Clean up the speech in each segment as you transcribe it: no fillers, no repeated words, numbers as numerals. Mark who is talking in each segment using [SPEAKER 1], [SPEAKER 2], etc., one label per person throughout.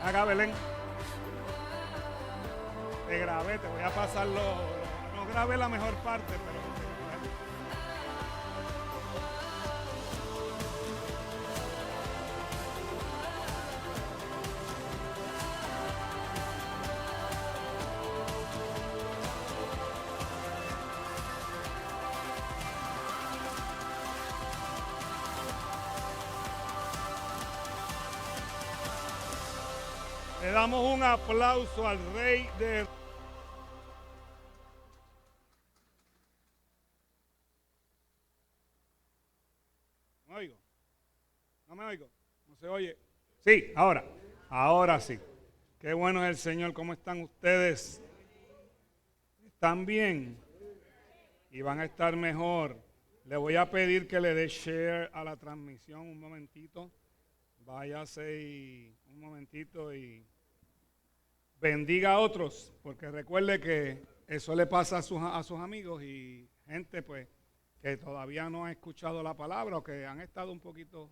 [SPEAKER 1] Acá, Belén. Te grabé, te voy a pasar no grabé la mejor parte, pero le damos un aplauso al Rey de... ¿Me oigo? ¿No me oigo? ¿No se oye? Sí, ahora sí. Qué bueno es el Señor. ¿Cómo están ustedes? ¿Están bien? Y van a estar mejor. Le voy a pedir que le dé share a la transmisión un momentito. Váyase un momentito y bendiga a otros, porque recuerde que eso le pasa a sus amigos y gente pues que todavía no ha escuchado la palabra o que han estado un poquito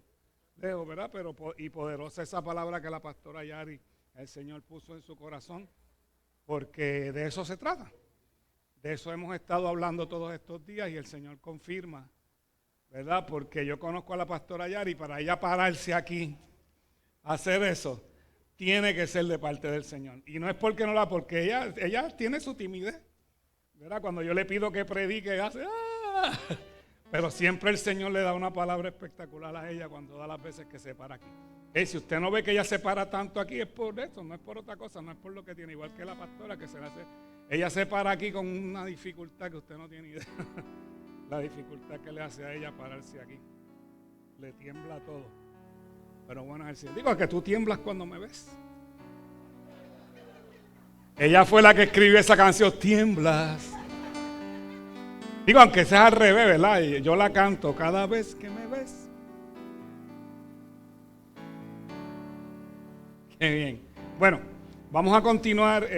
[SPEAKER 1] lejos, ¿verdad? Pero y poderosa esa palabra que la pastora Yari, el Señor puso en su corazón, porque de eso se trata. De eso hemos estado hablando todos estos días y el Señor confirma, ¿verdad? Porque yo conozco a la pastora Yari y para ella pararse aquí a hacer eso, tiene que ser de parte del Señor. Y no es porque porque ella tiene su timidez, ¿verdad? Cuando yo le pido que predique, hace ¡ah! Pero siempre el Señor le da una palabra espectacular a ella cuando da las veces que se para aquí. Si usted no ve que ella se para tanto aquí, es por eso, no es por otra cosa, no es por lo que tiene, igual que la pastora que se le hace. Ella se para aquí con una dificultad que usted no tiene idea. La dificultad que le hace a ella pararse aquí. Le tiembla todo. Pero bueno, es el Señor. Digo que tú tiemblas cuando me ves. Ella fue la que escribió esa canción, Tiemblas. Digo, aunque sea al revés, ¿verdad? Y yo la canto cada vez que me ves. Qué bien. Bueno, vamos a continuar,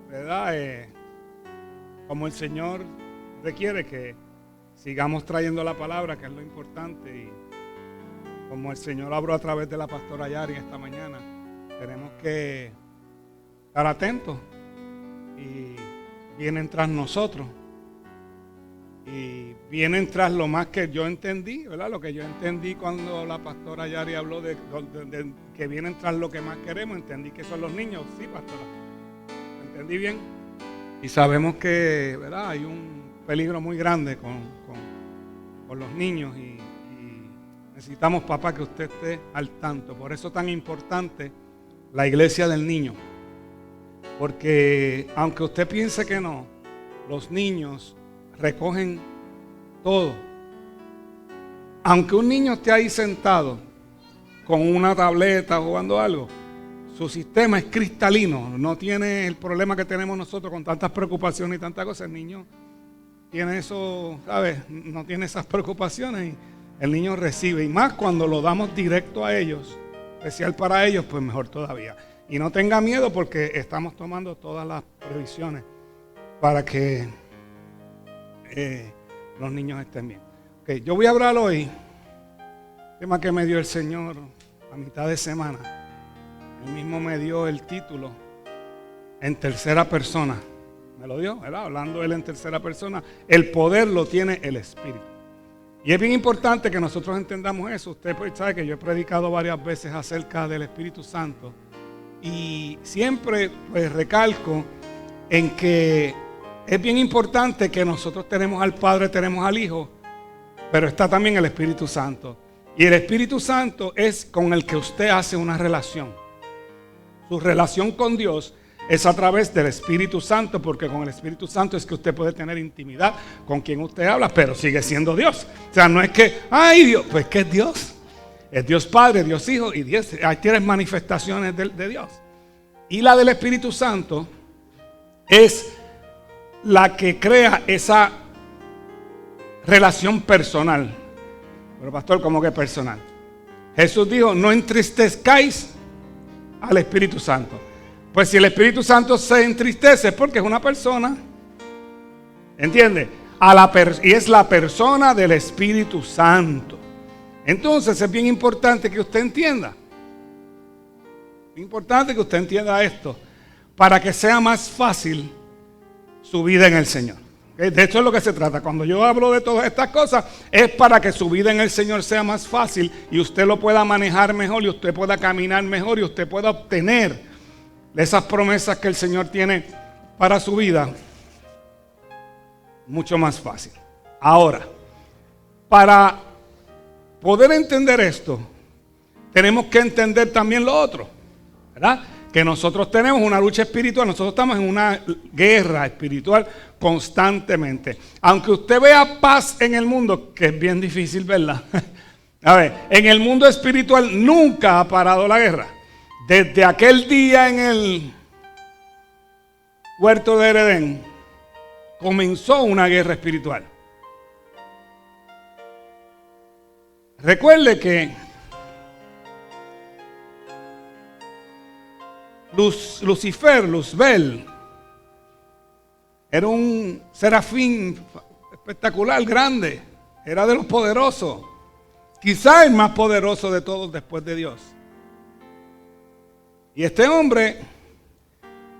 [SPEAKER 1] ¿verdad? Como el Señor requiere que sigamos trayendo la palabra, que es lo importante. Y como el Señor habló a través de la pastora Yari esta mañana, tenemos que estar atentos. Y vienen tras nosotros. Y vienen tras lo más que yo entendí, ¿verdad? Lo que yo entendí cuando la pastora Yari habló de que vienen tras lo que más queremos. Entendí que son los niños. Sí, pastora. ¿Entendí bien? Y sabemos que, ¿verdad? Hay un peligro muy grande con los niños y necesitamos, papá, que usted esté al tanto. Por eso es tan importante la iglesia del niño. Porque aunque usted piense que no, los niños recogen todo. Aunque un niño esté ahí sentado con una tableta jugando algo, su sistema es cristalino, no tiene el problema que tenemos nosotros con tantas preocupaciones y tantas cosas. El niño tiene eso, ¿sabes? No tiene esas preocupaciones y el niño recibe. Y más cuando lo damos directo a ellos, especial para ellos, pues mejor todavía. Y no tenga miedo porque estamos tomando todas las previsiones para que los niños estén bien. Okay, yo voy a hablar hoy, tema que me dio el Señor a mitad de semana. Él mismo me dio el título en tercera persona. Me lo dio, ¿verdad? Hablando él en tercera persona. El poder lo tiene el Espíritu. Y es bien importante que nosotros entendamos eso. Usted pues sabe que yo he predicado varias veces acerca del Espíritu Santo. Y siempre pues recalco en que es bien importante que nosotros tenemos al Padre, tenemos al Hijo, pero está también el Espíritu Santo. Y el Espíritu Santo es con el que usted hace una relación. Su relación con Dios es a través del Espíritu Santo, porque con el Espíritu Santo es que usted puede tener intimidad con quien usted habla, pero sigue siendo Dios. O sea, no es que, ay Dios, pues que es Dios. Es Dios Padre, Dios Hijo y Dios. Hay tres manifestaciones de Dios. Y la del Espíritu Santo es la que crea esa relación personal. Pero pastor, ¿cómo que personal? Jesús dijo, no entristezcáis al Espíritu Santo. Pues si el Espíritu Santo se entristece es porque es una persona. ¿Entiende? Y es la persona del Espíritu Santo. Entonces es bien importante que usted entienda. Es importante que usted entienda esto para que sea más fácil su vida en el Señor. De esto es lo que se trata. Cuando yo hablo de todas estas cosas, es para que su vida en el Señor sea más fácil y usted lo pueda manejar mejor y usted pueda caminar mejor y usted pueda obtener esas promesas que el Señor tiene para su vida mucho más fácil. Ahora, para poder entender esto, tenemos que entender también lo otro, ¿verdad? Que nosotros tenemos una lucha espiritual, nosotros estamos en una guerra espiritual constantemente. Aunque usted vea paz en el mundo, que es bien difícil verla. A ver, en el mundo espiritual nunca ha parado la guerra. Desde aquel día en el huerto de Edén, comenzó una guerra espiritual. Recuerde que Lucifer, Luzbel, era un serafín espectacular, grande, era de los poderosos, quizá el más poderoso de todos después de Dios. Y este hombre,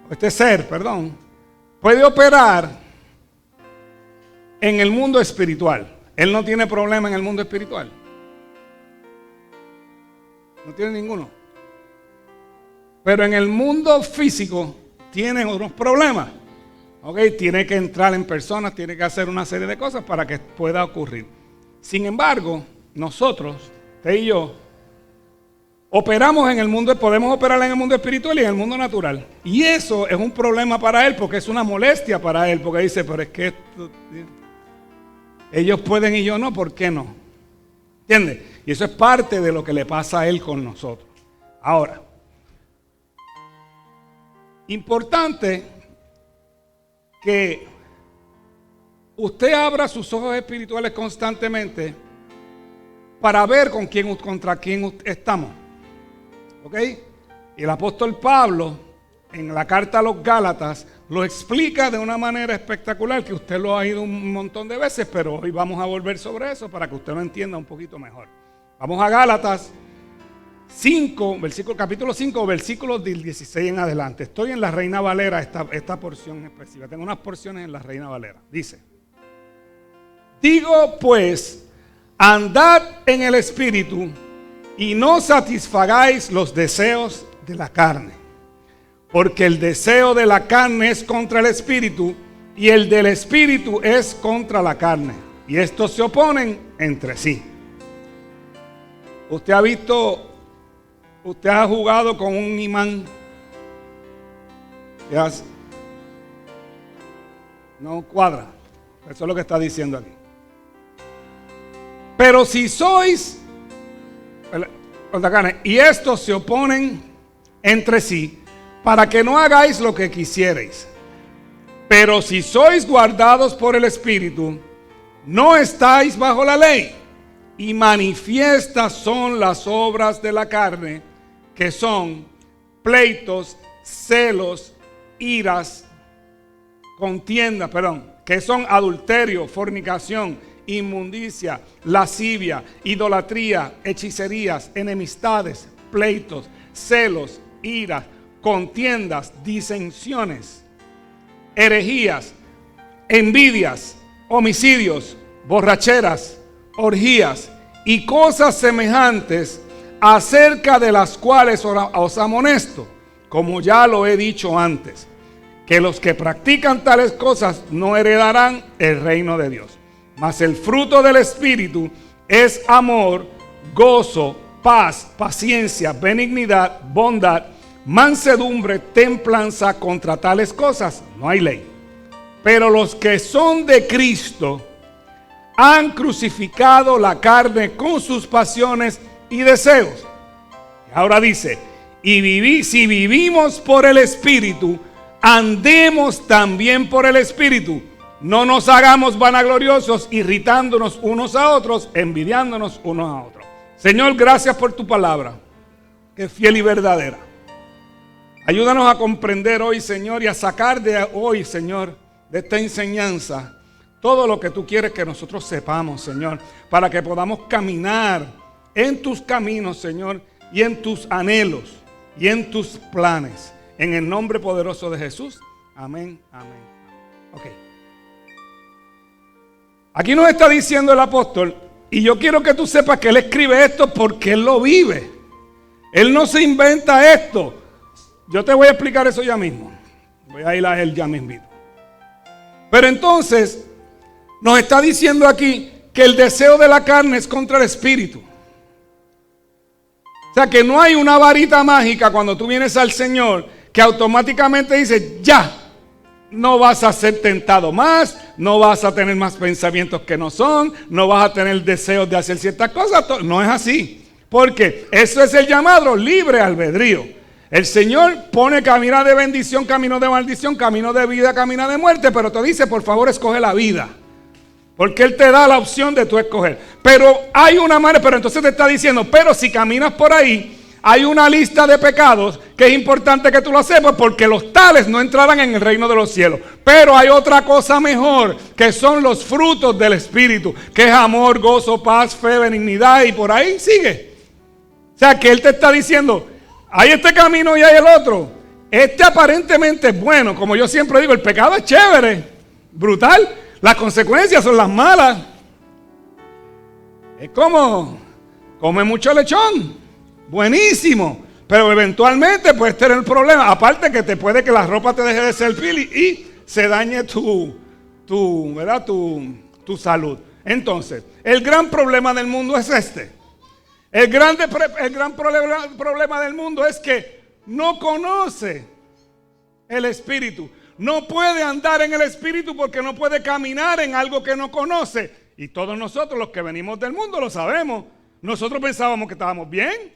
[SPEAKER 1] este ser, perdón, puede operar en el mundo espiritual. Él no tiene problema en el mundo espiritual. No tiene ninguno. Pero en el mundo físico tiene otros problemas. ¿Okay? Tiene que entrar en personas, tiene que hacer una serie de cosas para que pueda ocurrir. Sin embargo, nosotros, usted y yo, operamos en el mundo, podemos operar en el mundo espiritual y en el mundo natural. Y eso es un problema para él, porque es una molestia para él, porque dice, pero es que ellos pueden y yo no, ¿por qué no? ¿Entiende? Y eso es parte de lo que le pasa a él con nosotros. Ahora, importante que usted abra sus ojos espirituales constantemente para ver contra quién estamos. ¿Ok? Y el apóstol Pablo, en la carta a los Gálatas, lo explica de una manera espectacular, que usted lo ha oído un montón de veces, pero hoy vamos a volver sobre eso para que usted lo entienda un poquito mejor. Vamos a Gálatas 5, capítulo 5, versículos del 16 en adelante. Estoy en la Reina Valera, esta porción específica. Tengo unas porciones en la Reina Valera. Dice: digo pues, andad en el Espíritu y no satisfagáis los deseos de la carne. Porque el deseo de la carne es contra el Espíritu y el del Espíritu es contra la carne. Y estos se oponen entre sí. Usted ha jugado con un imán. ¿Qué hace? No cuadra. Eso es lo que está diciendo aquí. Pero si sois contra carne, y estos se oponen entre sí, para que no hagáis lo que quisierais. Pero si sois guardados por el Espíritu, no estáis bajo la ley. Y manifiestas son las obras de la carne, que son pleitos, celos, iras, contiendas, que son adulterio, fornicación, inmundicia, lascivia, idolatría, hechicerías, enemistades, pleitos, celos, iras, contiendas, disensiones, herejías, envidias, homicidios, borracheras, orgías y cosas semejantes, acerca de las cuales os amonesto, como ya lo he dicho antes, que los que practican tales cosas no heredarán el reino de Dios. Mas el fruto del Espíritu es amor, gozo, paz, paciencia, benignidad, bondad, mansedumbre, templanza. Contra tales cosas no hay ley. Pero los que son de Cristo han crucificado la carne con sus pasiones y deseos. Y ahora dice: si vivimos por el Espíritu, andemos también por el Espíritu. No nos hagamos vanagloriosos, irritándonos unos a otros, envidiándonos unos a otros. Señor, gracias por tu palabra, que es fiel y verdadera. Ayúdanos a comprender hoy, Señor, y a sacar de hoy, Señor, de esta enseñanza, todo lo que tú quieres que nosotros sepamos, Señor, para que podamos caminar en tus caminos, Señor, y en tus anhelos, y en tus planes. En el nombre poderoso de Jesús. Amén, amén. Ok. Aquí nos está diciendo el apóstol, y yo quiero que tú sepas que él escribe esto porque él lo vive. Él no se inventa esto. Yo te voy a explicar eso ya mismo. Voy a ir a él ya mismo. Pero entonces, nos está diciendo aquí que el deseo de la carne es contra el espíritu. O sea que no hay una varita mágica cuando tú vienes al Señor que automáticamente dice, ya, no vas a ser tentado más, no vas a tener más pensamientos que no son, no vas a tener deseos de hacer ciertas cosas. No es así, porque eso es el llamado libre albedrío. El Señor pone camino de bendición, camino de maldición, camino de vida, camino de muerte, pero te dice, por favor, escoge la vida. Porque Él te da la opción de tú escoger. Pero hay una manera, pero entonces te está diciendo, pero si caminas por ahí, hay una lista de pecados que es importante que tú lo sepas, porque los tales no entrarán en el reino de los cielos. Pero hay otra cosa mejor, que son los frutos del Espíritu, que es amor, gozo, paz, fe, benignidad, y por ahí sigue. O sea que Él te está diciendo, hay este camino y hay el otro. Este aparentemente es bueno, como yo siempre digo, el pecado es chévere, brutal. Las consecuencias son las malas. Es como come mucho lechón, buenísimo, pero eventualmente puedes tener problemas. Aparte que te puede que la ropa te deje de servir y se dañe tu salud. Entonces, el gran problema del mundo es este. El gran problema del mundo es que no conoce el Espíritu. No puede andar en el Espíritu porque no puede caminar en algo que no conoce. Y todos nosotros, los que venimos del mundo, lo sabemos. Nosotros pensábamos que estábamos bien.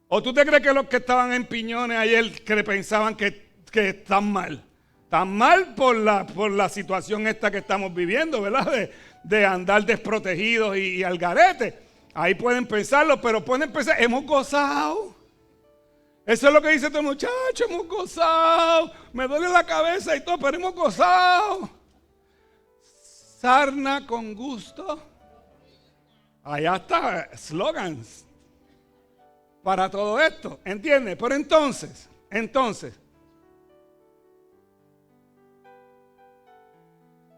[SPEAKER 1] ¿O tú te crees que los que estaban en Piñones ayer que pensaban que están mal? Están mal por la situación esta que estamos viviendo, ¿verdad? De andar desprotegidos y al garete. Ahí pueden pensarlo, pero pueden pensar, hemos gozado. Eso es lo que dice este muchacho, hemos gozado. Me duele la cabeza y todo, pero hemos gozado. Sarna con gusto. Allá está, slogans para todo esto, ¿entiendes? Pero entonces,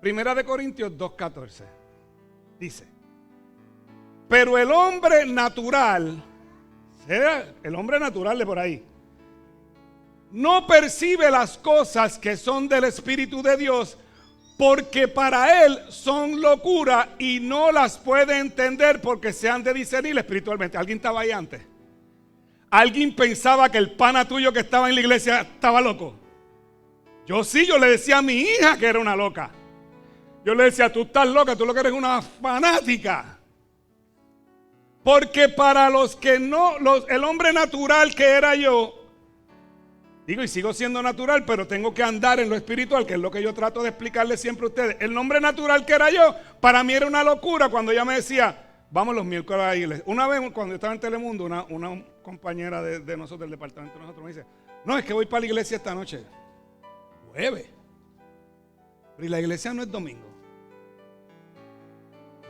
[SPEAKER 1] Primera de Corintios 2:14 dice, pero el hombre natural, el hombre natural de por ahí, no percibe las cosas que son del Espíritu de Dios, porque para él son locura y no las puede entender porque se han de discernir espiritualmente. ¿Alguien estaba ahí antes? ¿Alguien pensaba que el pana tuyo que estaba en la iglesia estaba loco? Yo sí, yo le decía a mi hija que era una loca. Yo le decía, tú estás loca, tú lo que eres una fanática. Porque para los que no, el hombre natural que era yo, digo y sigo siendo natural, pero tengo que andar en lo espiritual, que es lo que yo trato de explicarles siempre a ustedes. El hombre natural que era yo, para mí era una locura cuando ella me decía, vamos los miércoles a la iglesia. Una vez cuando estaba en Telemundo, una compañera de nosotros, del departamento de nosotros, me dice, no, es que voy para la iglesia esta noche. Jueves. Pero y la iglesia no es domingo.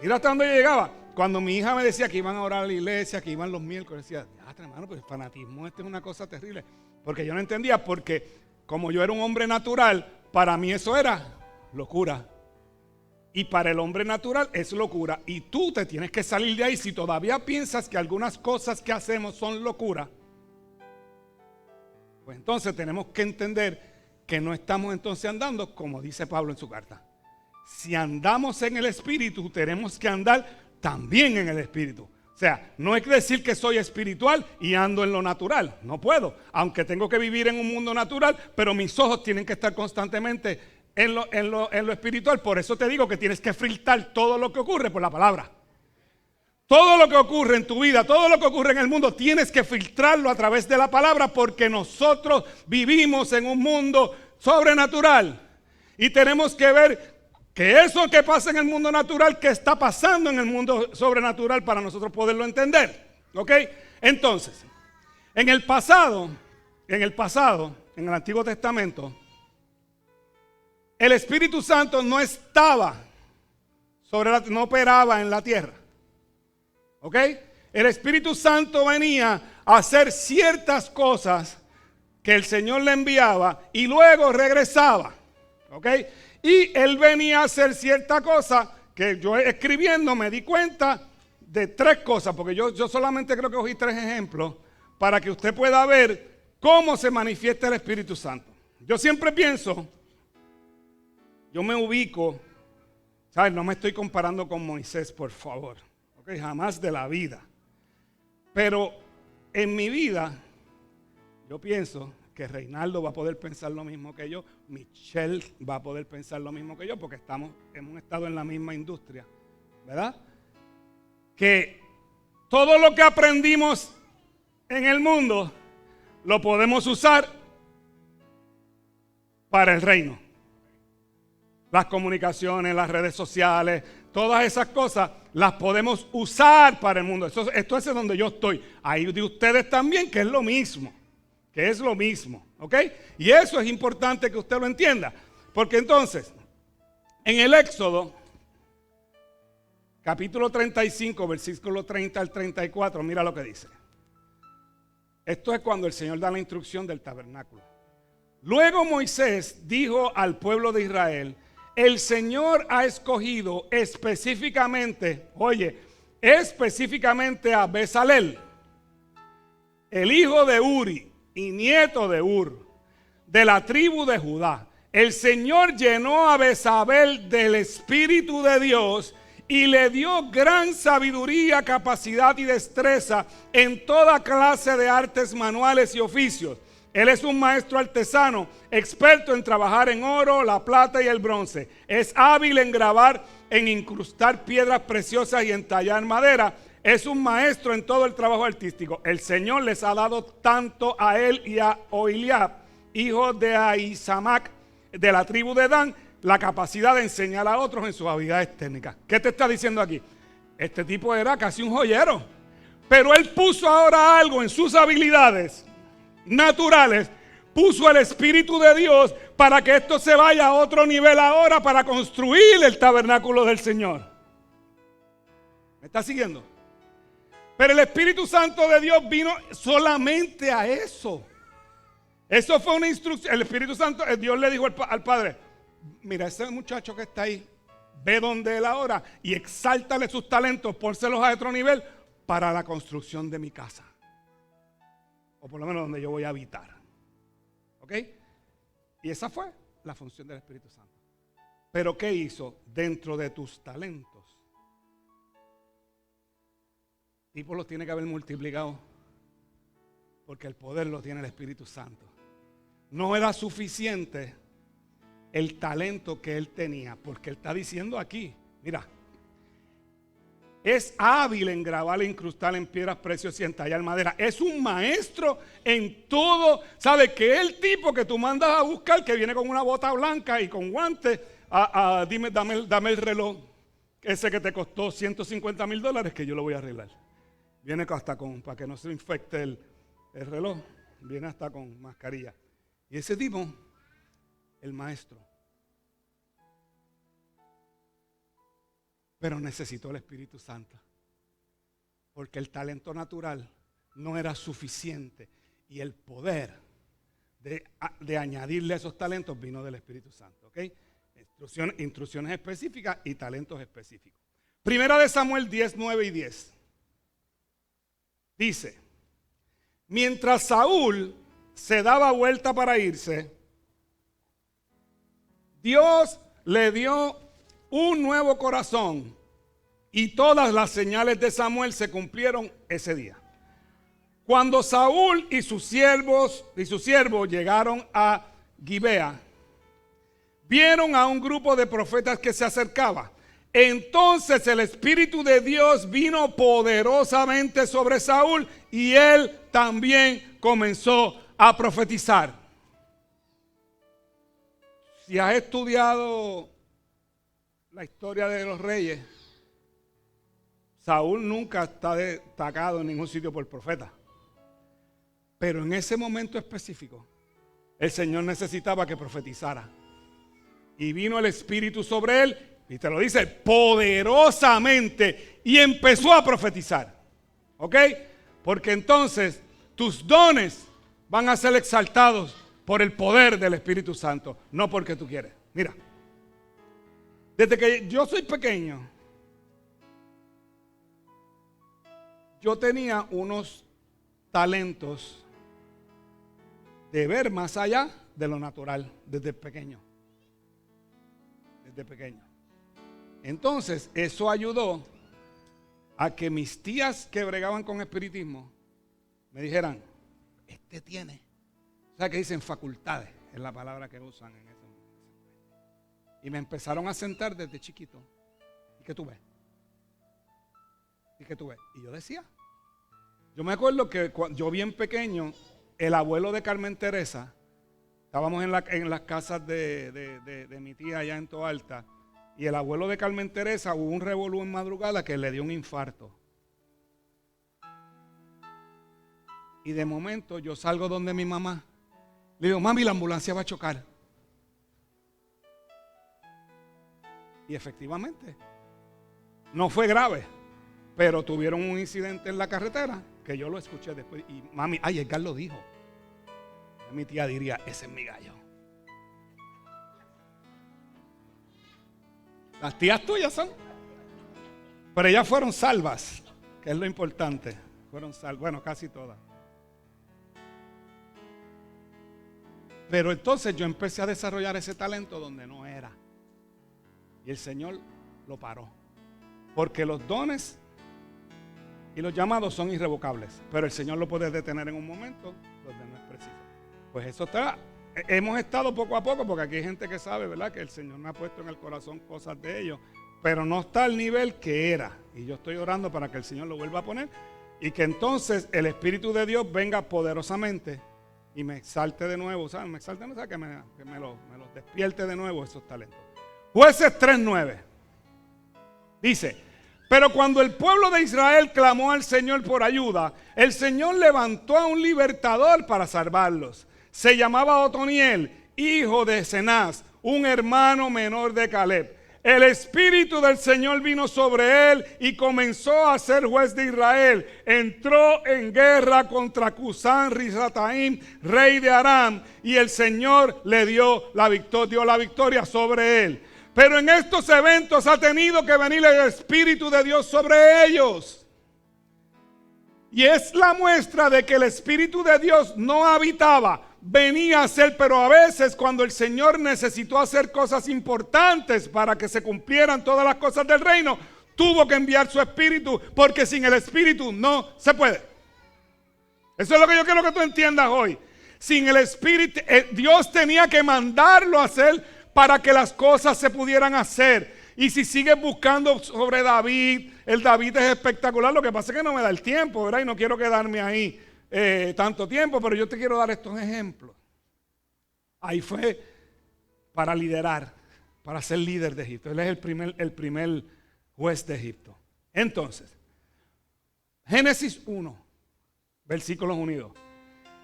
[SPEAKER 1] Mira hasta dónde yo llegaba. Cuando mi hija me decía que iban a orar a la iglesia, que iban los miércoles, decía, hermano, pues el fanatismo este es una cosa terrible. Porque yo no entendía, porque como yo era un hombre natural, para mí eso era locura. Y para el hombre natural es locura. Y tú te tienes que salir de ahí. Si todavía piensas que algunas cosas que hacemos son locura, pues entonces tenemos que entender que no estamos entonces andando como dice Pablo en su carta. Si andamos en el Espíritu, tenemos que andar también en el Espíritu. O sea, no es decir que soy espiritual y ando en lo natural. No puedo, aunque tengo que vivir en un mundo natural, pero mis ojos tienen que estar constantemente en lo espiritual. Por eso te digo que tienes que filtrar todo lo que ocurre por la palabra. Todo lo que ocurre en tu vida, todo lo que ocurre en el mundo, tienes que filtrarlo a través de la palabra, porque nosotros vivimos en un mundo sobrenatural y tenemos que ver que eso que pasa en el mundo natural, que está pasando en el mundo sobrenatural para nosotros poderlo entender. ¿Ok? Entonces, en el pasado, en el Antiguo Testamento, el Espíritu Santo no estaba no operaba en la tierra. ¿Ok? El Espíritu Santo venía a hacer ciertas cosas que el Señor le enviaba y luego regresaba. ¿Ok? Y Él venía a hacer cierta cosa que yo escribiendo me di cuenta de 3 cosas, porque yo solamente creo que cogí 3 ejemplos para que usted pueda ver cómo se manifiesta el Espíritu Santo. Yo siempre pienso, yo me ubico, ¿sabes? No me estoy comparando con Moisés, por favor. ¿Ok? Jamás de la vida. Pero en mi vida, yo pienso que Reinaldo va a poder pensar lo mismo que yo, Michelle va a poder pensar lo mismo que yo, porque hemos estado en la misma industria, ¿verdad? Que todo lo que aprendimos en el mundo lo podemos usar para el reino. Las comunicaciones, las redes sociales, todas esas cosas las podemos usar para el mundo. Esto es donde yo estoy. Hay de ustedes también que es lo mismo. ¿Ok? Y eso es importante que usted lo entienda. Porque entonces, en el Éxodo, capítulo 35, versículo 30 al 34, mira lo que dice. Esto es cuando el Señor da la instrucción del tabernáculo. Luego Moisés dijo al pueblo de Israel: el Señor ha escogido específicamente a Bezalel, el hijo de Uri y nieto de Ur, de la tribu de Judá. El Señor llenó a Bezalel del Espíritu de Dios y le dio gran sabiduría, capacidad y destreza en toda clase de artes manuales y oficios. Él es un maestro artesano, experto en trabajar en oro, la plata y el bronce. Es hábil en grabar, en incrustar piedras preciosas y en tallar madera. Es un maestro en todo el trabajo artístico. El Señor les ha dado tanto a él y a Oholiab, hijo de Ahisamac, de la tribu de Dan, la capacidad de enseñar a otros en sus habilidades técnicas. ¿Qué te está diciendo aquí? Este tipo era casi un joyero, pero él puso ahora algo en sus habilidades naturales, puso el Espíritu de Dios para que esto se vaya a otro nivel ahora, para construir el tabernáculo del Señor. ¿Me está siguiendo? Pero el Espíritu Santo de Dios vino solamente a eso. Eso fue una instrucción. El Espíritu Santo, Dios le dijo al Padre: mira, ese muchacho que está ahí, ve donde él ahora y exáltale sus talentos, pónselos a otro nivel para la construcción de mi casa. O por lo menos donde yo voy a habitar. ¿Ok? Y esa fue la función del Espíritu Santo. Pero ¿qué hizo? Dentro de tus talentos, tipo los tiene que haber multiplicado, porque el poder lo tiene el Espíritu Santo. No era suficiente el talento que él tenía, porque él está diciendo aquí, mira, es hábil en grabar e incrustar en piedras preciosas y en tallar madera. Es un maestro en todo. ¿Sabe que el tipo que tú mandas a buscar, que viene con una bota blanca y con guantes, dame el reloj, ese que te costó $150,000, que yo lo voy a arreglar? Viene hasta para que no se infecte el reloj, viene hasta con mascarilla. Y ese tipo, el maestro. Pero necesitó el Espíritu Santo, porque el talento natural no era suficiente y el poder de añadirle esos talentos vino del Espíritu Santo. ¿Ok? Instrucciones específicas y talentos específicos. Primera de Samuel 10, 9 y 10. Dice: mientras Saúl se daba vuelta para irse, Dios le dio un nuevo corazón y todas las señales de Samuel se cumplieron ese día. Cuando Saúl y sus siervos llegaron a Gibea, vieron a un grupo de profetas que se acercaba. Entonces el Espíritu de Dios vino poderosamente sobre Saúl y él también comenzó a profetizar. Si has estudiado la historia de los reyes, Saúl nunca está destacado en ningún sitio por profeta. Pero en ese momento específico, el Señor necesitaba que profetizara. Y vino el Espíritu sobre él, y te lo dice, poderosamente, y empezó a profetizar. ¿Ok? Porque entonces tus dones van a ser exaltados por el poder del Espíritu Santo, no porque tú quieres. Mira, desde que yo soy pequeño, yo tenía unos talentos de ver más allá de lo natural, desde pequeño. Desde pequeño. Entonces, eso ayudó a que mis tías que bregaban con espiritismo me dijeran, este tiene. O sea, que dicen facultades, es la palabra que usan en ese momento. Y me empezaron a sentar desde chiquito. ¿Y qué tú ves? ¿Y qué tú ves? Y yo decía. Yo me acuerdo que cuando yo bien pequeño, el abuelo de Carmen Teresa, estábamos en las casas de mi tía allá en Toalta, y el abuelo de Carmen Teresa hubo un revolú en madrugada que le dio un infarto. Y de momento yo salgo donde mi mamá. Le digo, mami, la ambulancia va a chocar. Y efectivamente, no fue grave, pero tuvieron un incidente en la carretera que yo lo escuché después. Y mami, ay, Edgar lo dijo. Mi tía diría, ese es mi gallo. Las tías tuyas son. Pero ellas fueron salvas, que es lo importante. Fueron salvas, bueno, casi todas. Pero entonces yo empecé a desarrollar ese talento donde no era. Y el Señor lo paró. Porque los dones y los llamados son irrevocables. Pero el Señor lo puede detener en un momento donde no es preciso. Pues eso está. Hemos estado poco a poco, porque aquí hay gente que sabe, ¿verdad? Que el Señor me ha puesto en el corazón cosas de ellos. Pero no está al nivel que era. Y yo estoy orando para que el Señor lo vuelva a poner. Y que entonces el Espíritu de Dios venga poderosamente y me exalte de nuevo, ¿sabes? Me exalte, o sea, que me los despierte de nuevo esos talentos. Jueces 3:9 dice, pero cuando el pueblo de Israel clamó al Señor por ayuda, el Señor levantó a un libertador para salvarlos. Se llamaba Otoniel, hijo de Cenaz, un hermano menor de Caleb. El Espíritu del Señor vino sobre él y comenzó a ser juez de Israel. Entró en guerra contra Cusán Risataim, rey de Aram, y el Señor le dio la victoria sobre él. Pero en estos eventos ha tenido que venir el Espíritu de Dios sobre ellos. Y es la muestra de que el Espíritu de Dios no habitaba. Venía a ser, pero a veces cuando el Señor necesitó hacer cosas importantes para que se cumplieran todas las cosas del reino, tuvo que enviar su Espíritu, porque sin el Espíritu no se puede. Eso es lo que yo quiero que tú entiendas hoy. Sin el Espíritu, Dios tenía que mandarlo a hacer para que las cosas se pudieran hacer. Y si sigues buscando sobre David, el David es espectacular, lo que pasa es que no me da el tiempo, ¿verdad? Y no quiero quedarme ahí tanto tiempo, pero yo te quiero dar estos ejemplos. Ahí fue para liderar, para ser líder de Egipto. Él es el primer juez de Egipto. Entonces, Génesis 1, versículos unidos.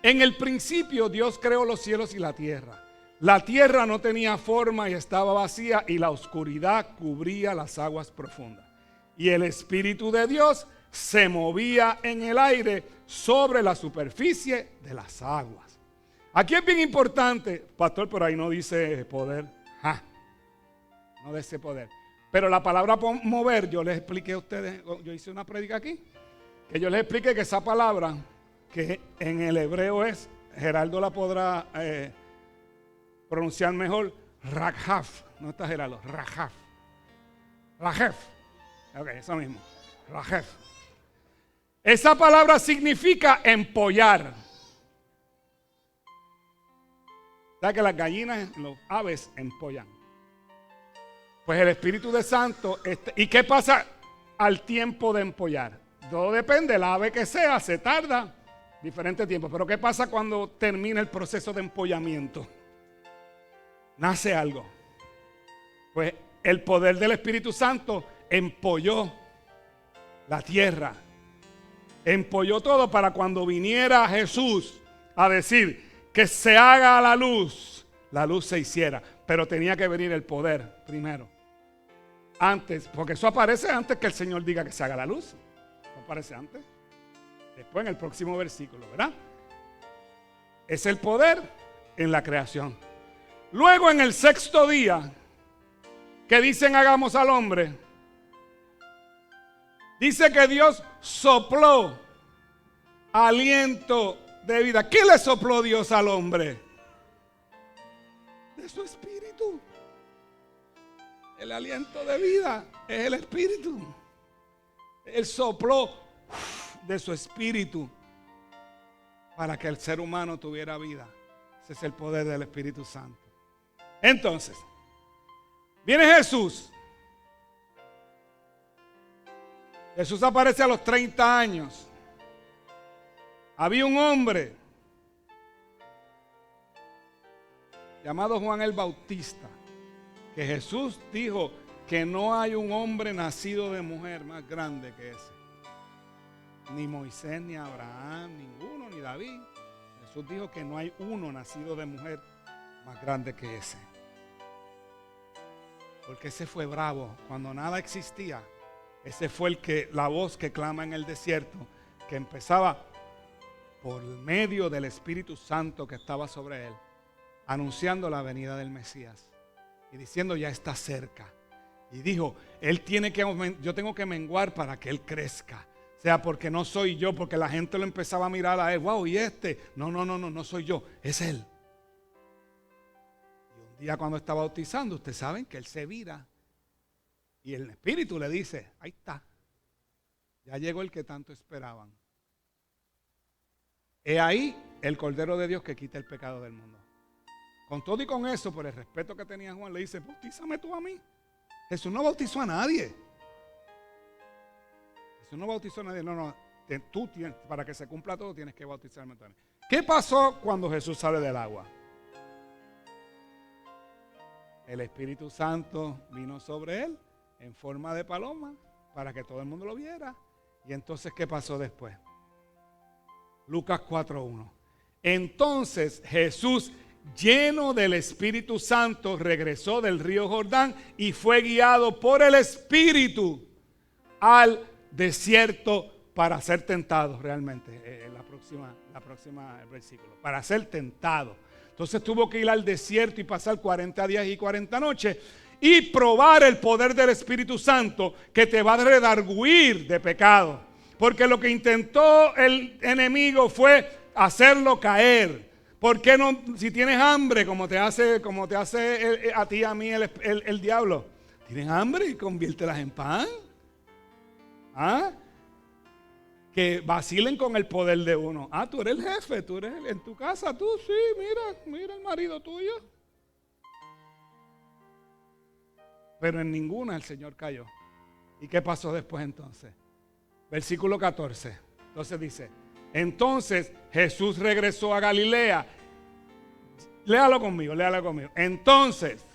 [SPEAKER 1] En el principio Dios creó los cielos y la tierra. La tierra no tenía forma y estaba vacía, y la oscuridad cubría las aguas profundas. Y el Espíritu de Dios se movía en el aire sobre la superficie de las aguas. Aquí es bien importante, pastor, pero ahí no dice poder. No dice poder. Pero la palabra mover, yo les expliqué a ustedes, yo hice una prédica aquí, que yo les expliqué que esa palabra, que en el hebreo es, Geraldo la podrá pronunciar mejor, Rajaf. No está Geraldo, Rajaf. Rajef. Ok, eso mismo, Rajef. Esa palabra significa empollar. ¿Sabes que las gallinas, los aves empollan? Pues el Espíritu de Santo, ¿y qué pasa al tiempo de empollar? Todo depende, el ave que sea, se tarda diferente tiempo. Pero ¿qué pasa cuando termina el proceso de empollamiento? Nace algo. Pues el poder del Espíritu Santo empolló la tierra. Empolló todo para cuando viniera Jesús a decir que se haga la luz se hiciera. Pero tenía que venir el poder primero. Antes, porque eso aparece antes que el Señor diga que se haga la luz. ¿No aparece antes? Después en el próximo versículo, ¿verdad? Es el poder en la creación. Luego en el sexto día, que dicen hagamos al hombre, dice que Dios sopló aliento de vida. ¿Qué le sopló Dios al hombre? De su espíritu. El aliento de vida es el espíritu. Él sopló de su espíritu para que el ser humano tuviera vida. Ese es el poder del Espíritu Santo. Entonces, viene Jesús. Jesús aparece a los 30 años. Había un hombre llamado Juan el Bautista, que Jesús dijo que no hay un hombre nacido de mujer más grande que ese. Ni Moisés, ni Abraham, ninguno, ni David. Jesús dijo que no hay uno nacido de mujer más grande que ese. Porque ese fue bravo. Cuando nada existía, ese fue la voz que clama en el desierto, que empezaba por medio del Espíritu Santo que estaba sobre él, anunciando la venida del Mesías y diciendo ya está cerca. Y dijo, yo tengo que menguar para que él crezca. O sea, porque no soy yo, porque la gente lo empezaba a mirar a él. Wow, ¿y este? No soy yo, es él. Y un día cuando está bautizando, ustedes saben que él se vira y el Espíritu le dice, ahí está, ya llegó el que tanto esperaban. He ahí el Cordero de Dios que quita el pecado del mundo. Con todo y con eso, por el respeto que tenía Juan, le dice, bautízame tú a mí. Jesús no bautizó a nadie. Jesús no bautizó a nadie. Tú tienes, para que se cumpla todo, tienes que bautizarme también. ¿Qué pasó cuando Jesús sale del agua? El Espíritu Santo vino sobre él en forma de paloma para que todo el mundo lo viera. Y entonces, ¿qué pasó después? Lucas 4:1. Entonces Jesús, lleno del Espíritu Santo, regresó del río Jordán y fue guiado por el Espíritu al desierto para ser tentado. Realmente, la próxima versículo, para ser tentado. Entonces tuvo que ir al desierto y pasar 40 días y 40 noches y probar el poder del Espíritu Santo que te va a redarguir de pecado. Porque lo que intentó el enemigo fue hacerlo caer. ¿Por qué no? Si tienes hambre, como te hace a ti y a mí el diablo. ¿Tienes hambre? Y conviértelas en pan. ¿Ah? Que vacilen con el poder de uno. Ah, tú eres el jefe, tú eres en tu casa, tú sí, mira el marido tuyo. Pero en ninguna el Señor cayó. ¿Y qué pasó después entonces? Versículo 14. Entonces dice, entonces Jesús regresó a Galilea. Léalo conmigo. Entonces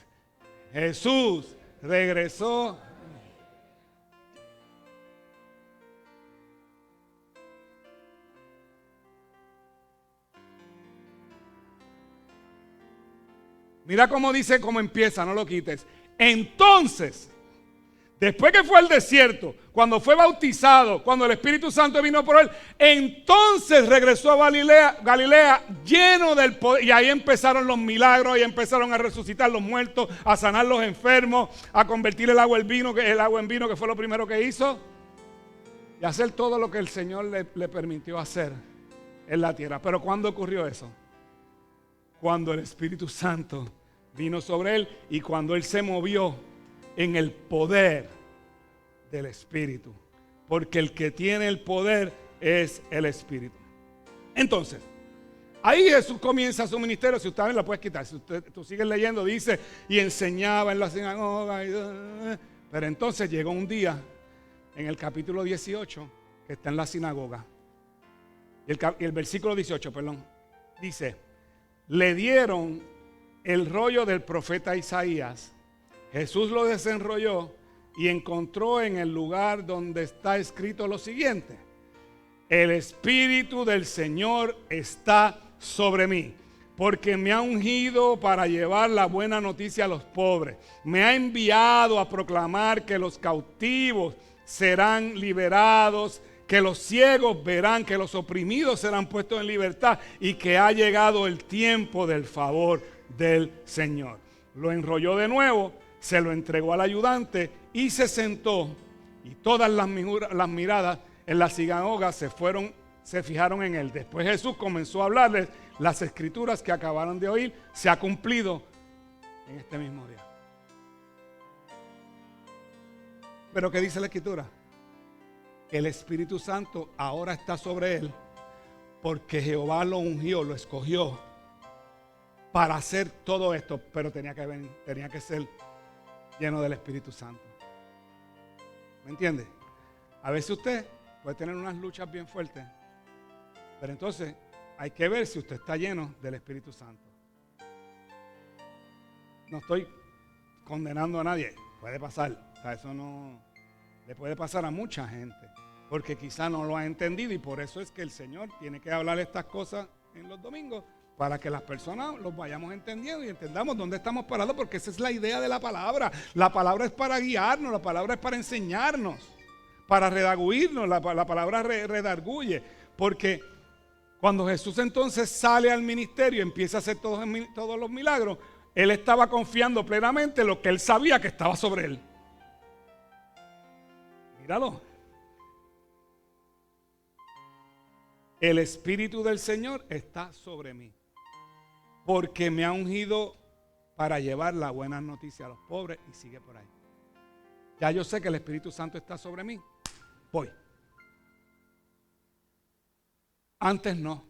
[SPEAKER 1] Jesús regresó. Mira cómo dice, cómo empieza, no lo quites. Entonces, después que fue al desierto, cuando fue bautizado, cuando el Espíritu Santo vino por él, entonces regresó a Galilea lleno del poder. Y ahí empezaron los milagros, ahí empezaron a resucitar los muertos, a sanar los enfermos, a convertir el agua en vino, que fue lo primero que hizo. Y hacer todo lo que el Señor le permitió hacer en la tierra. Pero ¿cuándo ocurrió eso? Cuando el Espíritu Santo vino sobre él y cuando él se movió en el poder del Espíritu, porque el que tiene el poder es el Espíritu. Entonces, ahí Jesús comienza su ministerio. Si usted la puedes quitar, si tú sigues leyendo, dice, y enseñaba en la sinagoga. Pero entonces llegó un día, en el capítulo 18, que está en la sinagoga, y el versículo 18, dice, le dieron el rollo del profeta Isaías. Jesús lo desenrolló y encontró en el lugar donde está escrito lo siguiente: el Espíritu del Señor está sobre mí, porque me ha ungido para llevar la buena noticia a los pobres. Me ha enviado a proclamar que los cautivos serán liberados que los ciegos verán, que los oprimidos serán puestos en libertad y que ha llegado el tiempo del favor del Señor. Lo enrolló de nuevo, se lo entregó al ayudante y se sentó, y todas las miradas en la sinagoga se fijaron en él. Después Jesús comenzó a hablarles: las escrituras que acabaron de oír se ha cumplido en este mismo día. Pero ¿qué dice la escritura? El Espíritu Santo ahora está sobre él, porque Jehová lo ungió, lo escogió para hacer todo esto, pero tenía que ser lleno del Espíritu Santo. ¿Me entiende? A veces usted puede tener unas luchas bien fuertes, pero entonces hay que ver si usted está lleno del Espíritu Santo. No estoy condenando a nadie, puede pasar, o sea, eso no le puede pasar a mucha gente, porque quizá no lo ha entendido, y por eso es que el Señor tiene que hablar estas cosas en los domingos, para que las personas los vayamos entendiendo y entendamos dónde estamos parados, porque esa es la idea de la palabra. La palabra es para guiarnos, la palabra es para enseñarnos, para redarguirnos. La palabra redarguye, porque cuando Jesús entonces sale al ministerio y empieza a hacer todos los milagros, él estaba confiando plenamente en lo que él sabía que estaba sobre él. Míralo. El Espíritu del Señor está sobre mí, porque me ha ungido para llevar la buena noticia a los pobres, y sigue por ahí. Ya yo sé que el Espíritu Santo está sobre mí, voy. Antes no.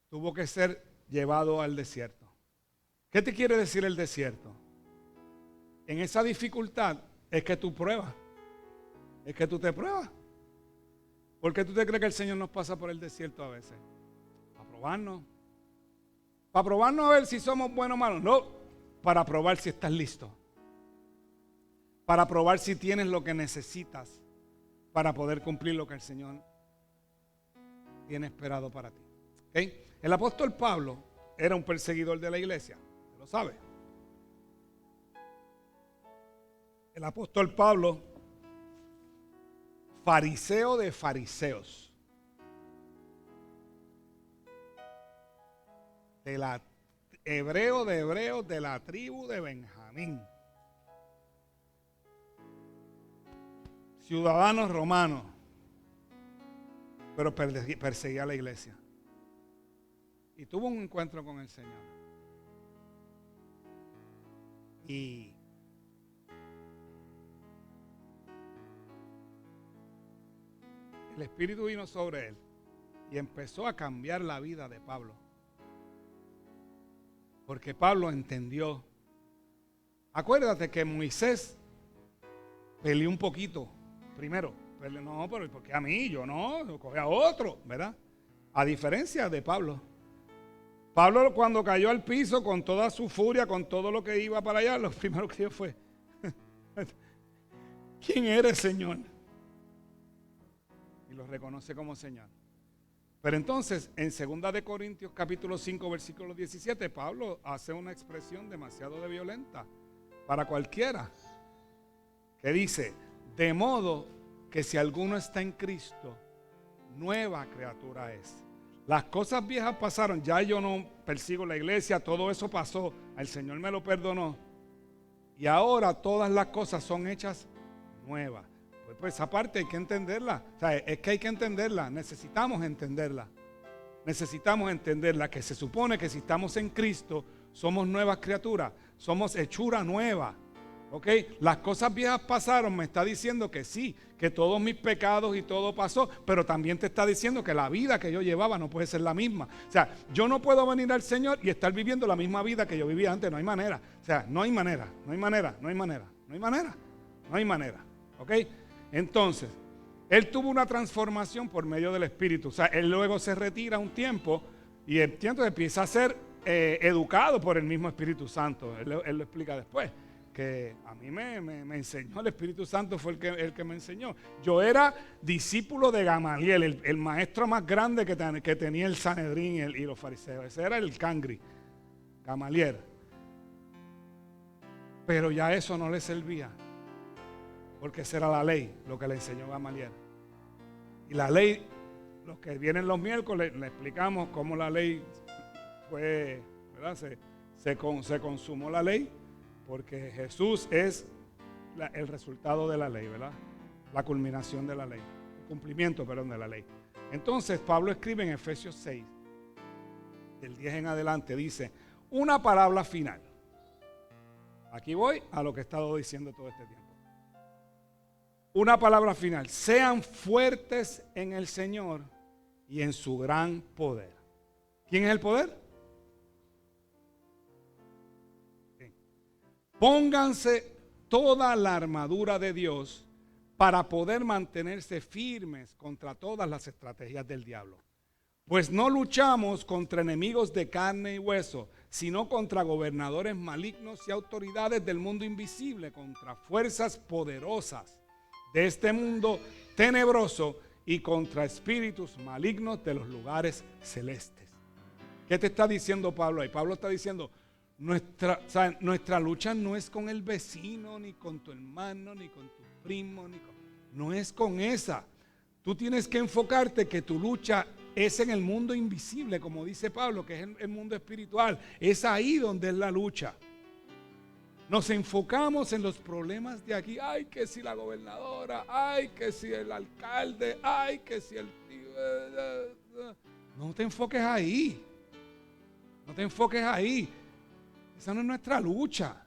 [SPEAKER 1] Tuvo que ser llevado al desierto. ¿Qué te quiere decir el desierto? En esa dificultad es que tú pruebas. Es que tú te pruebas. ¿Por qué tú te crees que el Señor nos pasa por el desierto a veces? Para probarnos. Para probarnos a ver si somos buenos o malos. No, para probar si estás listo. Para probar si tienes lo que necesitas para poder cumplir lo que el Señor tiene esperado para ti. ¿Okay? El apóstol Pablo era un perseguidor de la iglesia. ¿Lo sabe? El apóstol Pablo, fariseo de fariseos, hebreo de hebreos, de la tribu de Benjamín, ciudadano romano, pero perseguía a la iglesia, y tuvo un encuentro con el Señor, y el Espíritu vino sobre él y empezó a cambiar la vida de Pablo. Porque Pablo entendió. Acuérdate que Moisés peleó un poquito primero. No, pero ¿por qué a mí? Yo no, coge a otro, ¿verdad? A diferencia de Pablo. Pablo, cuando cayó al piso con toda su furia, con todo lo que iba para allá, lo primero que dijo fue: ¿quién eres, Señor? Y lo reconoce como Señor. Pero entonces, en 2 de Corintios capítulo 5, versículo 17, Pablo hace una expresión demasiado violenta para cualquiera, que dice: de modo que si alguno está en Cristo, nueva criatura es. Las cosas viejas pasaron, ya yo no persigo la iglesia, todo eso pasó, el Señor me lo perdonó, y ahora todas las cosas son hechas nuevas. Pues esa parte hay que entenderla. O sea, es que hay que entenderla. Necesitamos entenderla. Necesitamos entenderla, que se supone que si estamos en Cristo somos nuevas criaturas, somos hechura nueva. ¿Ok? Las cosas viejas pasaron, me está diciendo que sí, que todos mis pecados y todo pasó, pero también te está diciendo que la vida que yo llevaba no puede ser la misma. O sea, yo no puedo venir al Señor y estar viviendo la misma vida que yo vivía antes. No hay manera. O sea, no hay manera, no hay manera, no hay manera, no hay manera, no hay manera. ¿Ok? Entonces, él tuvo una transformación por medio del Espíritu. O sea, él luego se retira un tiempo y entonces empieza a ser educado por el mismo Espíritu Santo. Él lo explica después, que a mí me enseñó, el Espíritu Santo fue el que me enseñó. Yo era discípulo de Gamaliel, el maestro más grande que tenía el Sanedrín y los fariseos. Ese era el Cangri, Gamaliel. Pero ya eso no le servía, porque esa era la ley, lo que le enseñó Gamaliel. Y la ley, los que vienen los miércoles, le explicamos cómo la ley fue, ¿verdad? Se consumó la ley, porque Jesús es el resultado de la ley, ¿verdad? La culminación de la ley, el cumplimiento, perdón, de la ley. Entonces Pablo escribe en Efesios 6, del 10 en adelante, dice, una palabra final. Aquí voy a lo que he estado diciendo todo este tiempo. Una palabra final. Sean fuertes en el Señor y en su gran poder. ¿Quién es el poder? Sí. Pónganse toda la armadura de Dios para poder mantenerse firmes contra todas las estrategias del diablo. Pues no luchamos contra enemigos de carne y hueso, sino contra gobernadores malignos y autoridades del mundo invisible, contra fuerzas poderosas de este mundo tenebroso y contra espíritus malignos de los lugares celestes. ¿Qué te está diciendo Pablo ahí? Pablo está diciendo, nuestra lucha no es con el vecino, ni con tu hermano, ni con tu primo, no es con esa. Tú tienes que enfocarte que tu lucha es en el mundo invisible, como dice Pablo, que es el mundo espiritual. Es ahí donde es la lucha. Nos enfocamos en los problemas de aquí. Ay, que si la gobernadora, ay, que si el alcalde, ay, que si el tío. No te enfoques ahí. No te enfoques ahí. Esa no es nuestra lucha.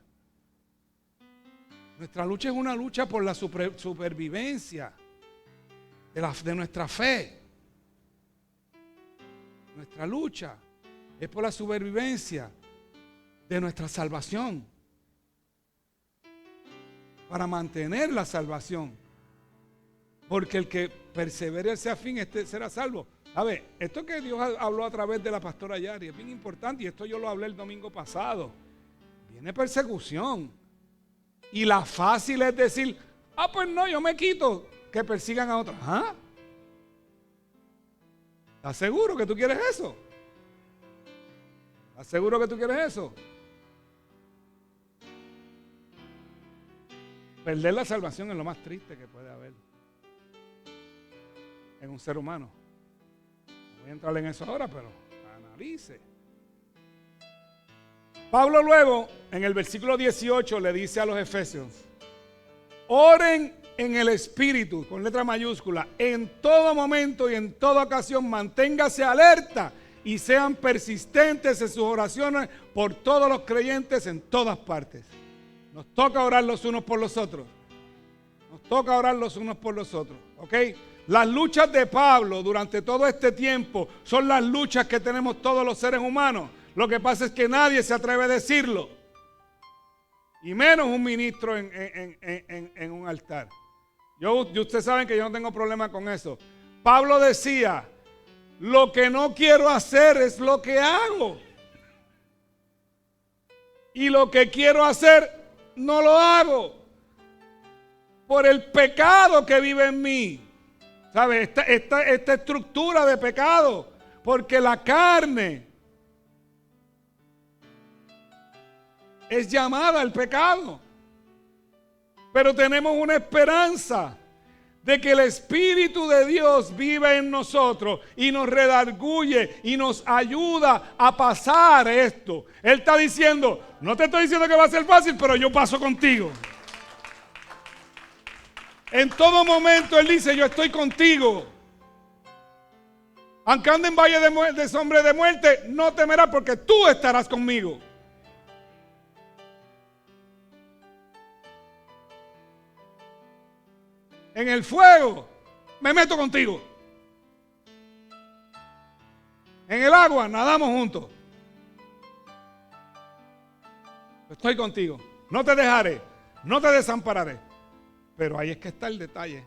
[SPEAKER 1] Nuestra lucha es una lucha por la supervivencia de nuestra fe. Nuestra lucha es por la supervivencia de nuestra salvación. Para mantener la salvación. Porque el que persevere hacia fin, este será salvo. A ver, esto que Dios habló a través de la pastora Yari es bien importante, y esto yo lo hablé el domingo pasado. Viene persecución. Y la fácil es decir, pues no, yo me quito, que persigan a otros. ¿Ah? ¿Estás seguro que tú quieres eso? ¿Estás seguro que tú quieres eso? Perder la salvación es lo más triste que puede haber en un ser humano. No voy a entrar en eso ahora, pero analice. Pablo luego, en el versículo 18, le dice a los efesios, oren en el Espíritu, con letra mayúscula, en todo momento y en toda ocasión, manténgase alerta y sean persistentes en sus oraciones por todos los creyentes en todas partes. Nos toca orar los unos por los otros. Nos toca orar los unos por los otros. ¿Ok? Las luchas de Pablo durante todo este tiempo son las luchas que tenemos todos los seres humanos. Lo que pasa es que nadie se atreve a decirlo. Y menos un ministro en un altar. Ustedes saben que yo no tengo problema con eso. Pablo decía, lo que no quiero hacer es lo que hago. Y lo que quiero hacer no lo hago por el pecado que vive en mí. ¿Sabe? Esta estructura de pecado. Porque la carne es llamada al pecado. Pero tenemos una esperanza de que el Espíritu de Dios vive en nosotros y nos redarguye y nos ayuda a pasar esto. Él está diciendo, no te estoy diciendo que va a ser fácil, pero yo paso contigo. En todo momento Él dice, yo estoy contigo. Aunque ande en valle de sombra de muerte, no temerás porque tú estarás conmigo. En el fuego me meto contigo. En el agua nadamos juntos. Estoy contigo. No te dejaré. No te desampararé. Pero ahí es que está el detalle.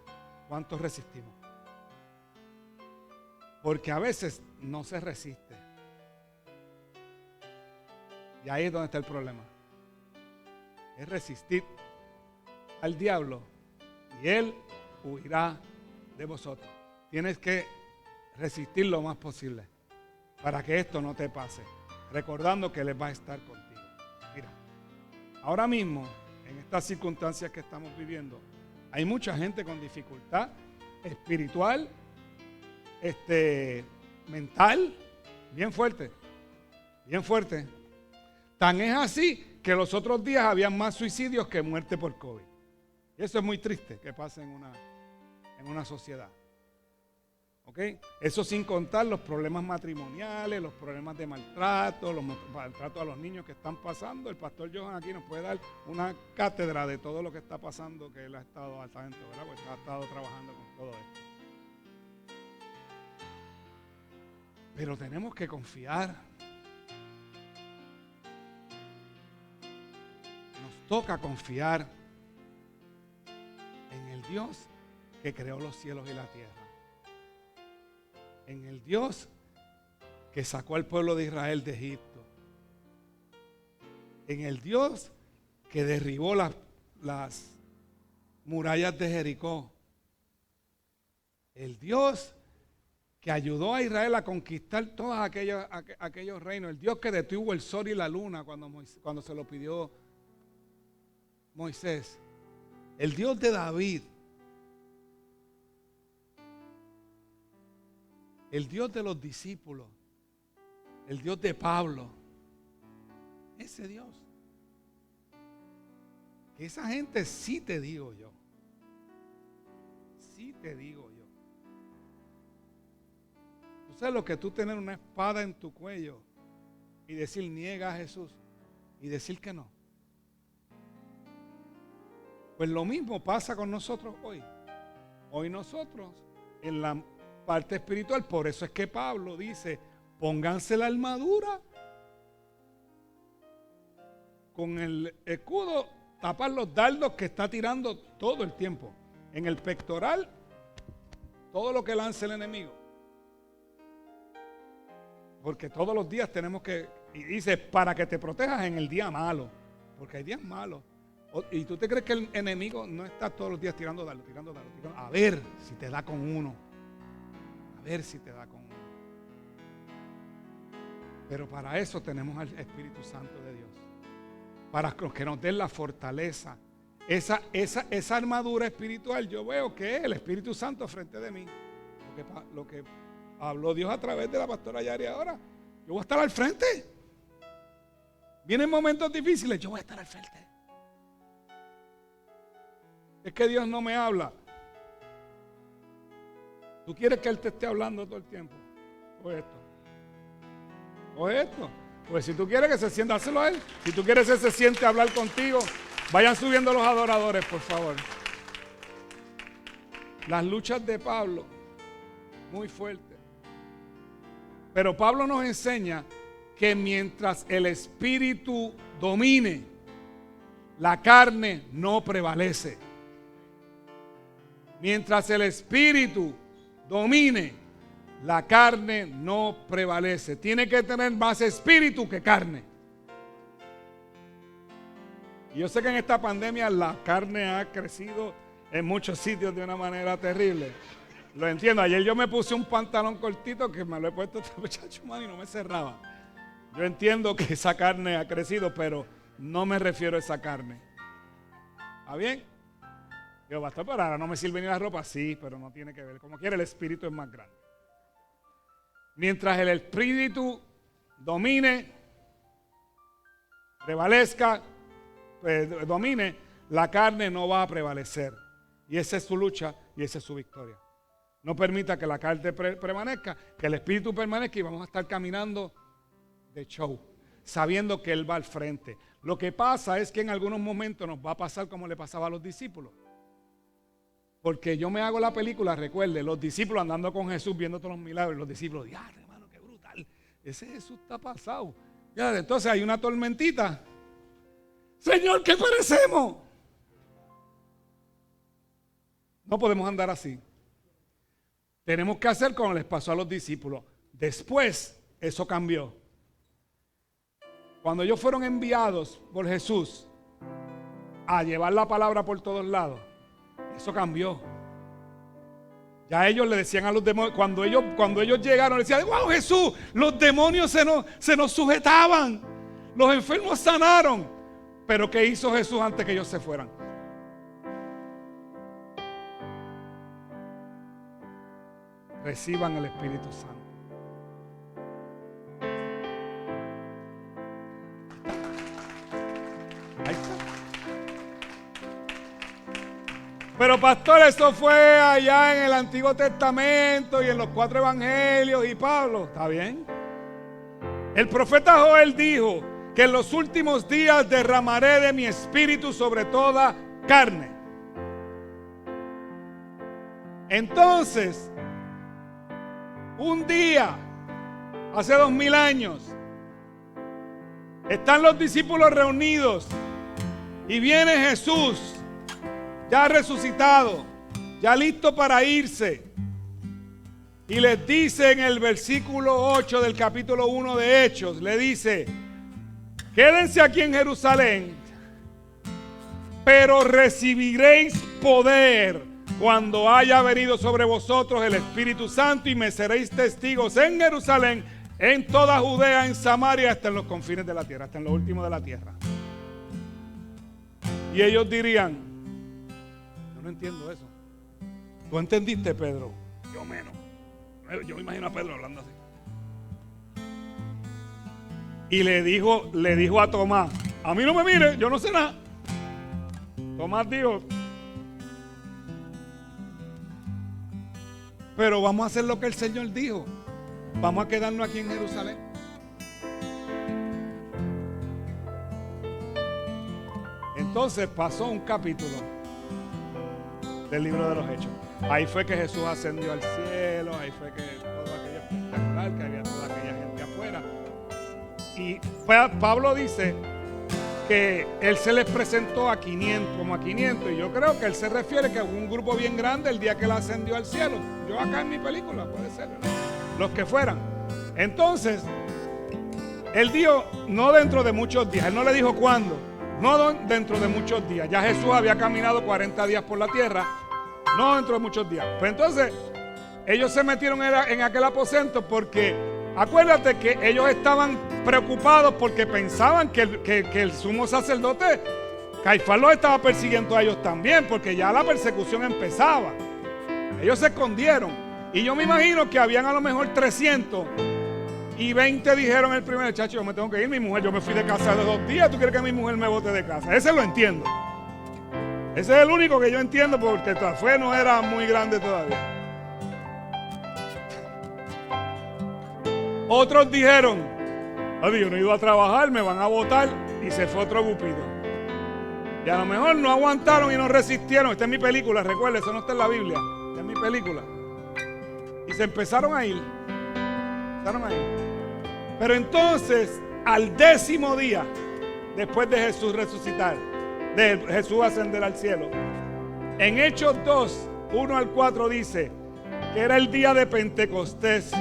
[SPEAKER 1] ¿Cuántos resistimos? Porque a veces no se resiste. Y ahí es donde está el problema. Es resistir al diablo y él huirá de vosotros. Tienes que resistir lo más posible para que esto no te pase, recordando que Él va a estar contigo. Mira, ahora mismo, en estas circunstancias que estamos viviendo, hay mucha gente con dificultad espiritual mental, bien fuerte, bien fuerte. Tan es así que los otros días había más suicidios que muerte por COVID. Y eso es muy triste que pase en una sociedad. ¿Ok? Eso sin contar los problemas matrimoniales, los problemas de maltrato, los maltratos a los niños que están pasando. El pastor Johan aquí nos puede dar una cátedra de todo lo que está pasando, que él ha estado al tanto, ¿verdad? Pues ha estado trabajando con todo esto. Pero tenemos que confiar. Nos toca confiar en el Dios que creó los cielos y la tierra. En el Dios que sacó al pueblo de Israel de Egipto. En el Dios que derribó las murallas de Jericó. El Dios que ayudó a Israel a conquistar todos aquellos reinos. El Dios que detuvo el sol y la luna cuando se lo pidió Moisés. El Dios de David. El Dios de los discípulos. El Dios de Pablo. Ese Dios. Que esa gente sí te digo yo. Sí te digo yo. ¿Tú sabes lo que tú tener una espada en tu cuello y decir niega a Jesús y decir que no? Pues lo mismo pasa con nosotros hoy. Hoy nosotros en la parte espiritual, por eso es que Pablo dice, pónganse la armadura con el escudo, tapar los dardos que está tirando todo el tiempo. En el pectoral, todo lo que lance el enemigo. Porque todos los días tenemos que, y dice, para que te protejas en el día malo, porque hay días malos. ¿Y tú te crees que el enemigo no está todos los días tirando dardos, tirando? A ver si te da con uno. A ver si te da con uno. Pero para eso tenemos al Espíritu Santo de Dios. Para que nos den la fortaleza. Esa armadura espiritual yo veo que es el Espíritu Santo frente de mí. Lo que habló Dios a través de la pastora Yari ahora. Yo voy a estar al frente. Vienen momentos difíciles, yo voy a estar al frente. Es que Dios no me habla. ¿Tú quieres que Él te esté hablando todo el tiempo? O esto. O esto. Pues si tú quieres que se sienta, dáselo a Él. Si tú quieres que se siente a hablar contigo, vayan subiendo los adoradores, por favor. Las luchas de Pablo, muy fuertes. Pero Pablo nos enseña que mientras el Espíritu domine, la carne no prevalece. Mientras el Espíritu domine, la carne no prevalece. Tiene que tener más espíritu que carne. Y yo sé que en esta pandemia la carne ha crecido en muchos sitios de una manera terrible. Lo entiendo. Ayer yo me puse un pantalón cortito que me lo he puesto este muchacho, man, y no me cerraba. Yo entiendo que esa carne ha crecido, pero no me refiero a esa carne. ¿Está bien? Digo, pastor, pero ahora no me sirve ni la ropa. Sí, pero no tiene que ver. Como quiera, el espíritu es más grande. Mientras el espíritu domine, prevalezca, domine, la carne no va a prevalecer. Y esa es su lucha y esa es su victoria. No permita que la carne permanezca, que el espíritu permanezca y vamos a estar caminando de show, sabiendo que Él va al frente. Lo que pasa es que en algunos momentos nos va a pasar como le pasaba a los discípulos. Porque yo me hago la película, recuerde, los discípulos andando con Jesús, viendo todos los milagros, los discípulos, ¡ya, hermano, qué brutal! Ese Jesús está pasado. Ya, entonces hay una tormentita. Señor, ¿qué parecemos? No podemos andar así. Tenemos que hacer como les pasó a los discípulos. Después, eso cambió. Cuando ellos fueron enviados por Jesús a llevar la palabra por todos lados, eso cambió. Ya ellos le decían a los demonios, cuando ellos llegaron, le decían, wow, Jesús, los demonios se nos sujetaban, los enfermos sanaron. Pero ¿qué hizo Jesús antes que ellos se fueran? reciban el Espíritu Santo. Ahí está. Pero pastor, eso fue allá en el Antiguo Testamento y en los 4 evangelios y Pablo. ¿Está bien? El profeta Joel dijo que en los últimos días derramaré de mi espíritu sobre toda carne. Entonces, un día, hace 2000 años, están los discípulos reunidos y viene Jesús, ya resucitado, ya listo para irse. Y les dice en el versículo 8 del capítulo 1 de Hechos, le dice: quédense aquí en Jerusalén, pero recibiréis poder cuando haya venido sobre vosotros el Espíritu Santo, y me seréis testigos en Jerusalén, en toda Judea, en Samaria, hasta en los confines de la tierra, hasta en lo último de la tierra. Y ellos dirían: yo no entiendo eso. ¿Tú entendiste, Pedro? Yo menos. Yo me imagino a Pedro hablando así. Y le dijo a Tomás: a mí no me mire, yo no sé nada. Tomás dijo: pero vamos a hacer lo que el Señor dijo. Vamos a quedarnos aquí en Jerusalén. Entonces pasó un capítulo del libro de los Hechos. Ahí fue que Jesús ascendió al cielo. Ahí fue que todo aquello espectacular, que había toda aquella gente afuera. Y Pablo dice que él se les presentó a 500, como a 500. Y yo creo que él se refiere que hubo un grupo bien grande el día que él ascendió al cielo. Yo acá en mi película, puede ser, ¿no? Los que fueran. Entonces, él dijo: no dentro de muchos días. Él no le dijo cuándo. No dentro de muchos días. Ya Jesús había caminado 40 días por la tierra. No dentro de muchos días. Pues entonces, ellos se metieron en aquel aposento porque, acuérdate que ellos estaban preocupados porque pensaban que el sumo sacerdote, Caifás, los estaba persiguiendo a ellos también, porque ya la persecución empezaba. Ellos se escondieron. Y yo me imagino que habían a lo mejor 300 y 20 dijeron el primer: chacho, yo me tengo que ir, mi mujer, yo me fui de casa de 2 días, ¿tú quieres que mi mujer me bote de casa? Ese lo entiendo. Ese es el único que yo entiendo, porque la fe no era muy grande todavía. Otros dijeron: yo no he ido a trabajar, me van a botar, y se fue otro grupito. Y a lo mejor no aguantaron y no resistieron. Esta es mi película, recuerda, eso no está en la Biblia. Esta es mi película. Y se empezaron a ir. Pero entonces, al 10º día, después de Jesús resucitar, de Jesús ascender al cielo, en Hechos 2, 1 al 4 dice que era el día de Pentecostés.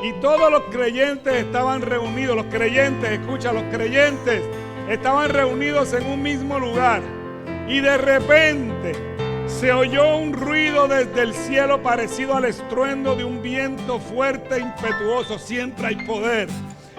[SPEAKER 1] Y todos los creyentes estaban reunidos. Los creyentes, escucha, los creyentes estaban reunidos en un mismo lugar. Y de repente se oyó un ruido desde el cielo parecido al estruendo de un viento fuerte e impetuoso. Siempre hay poder.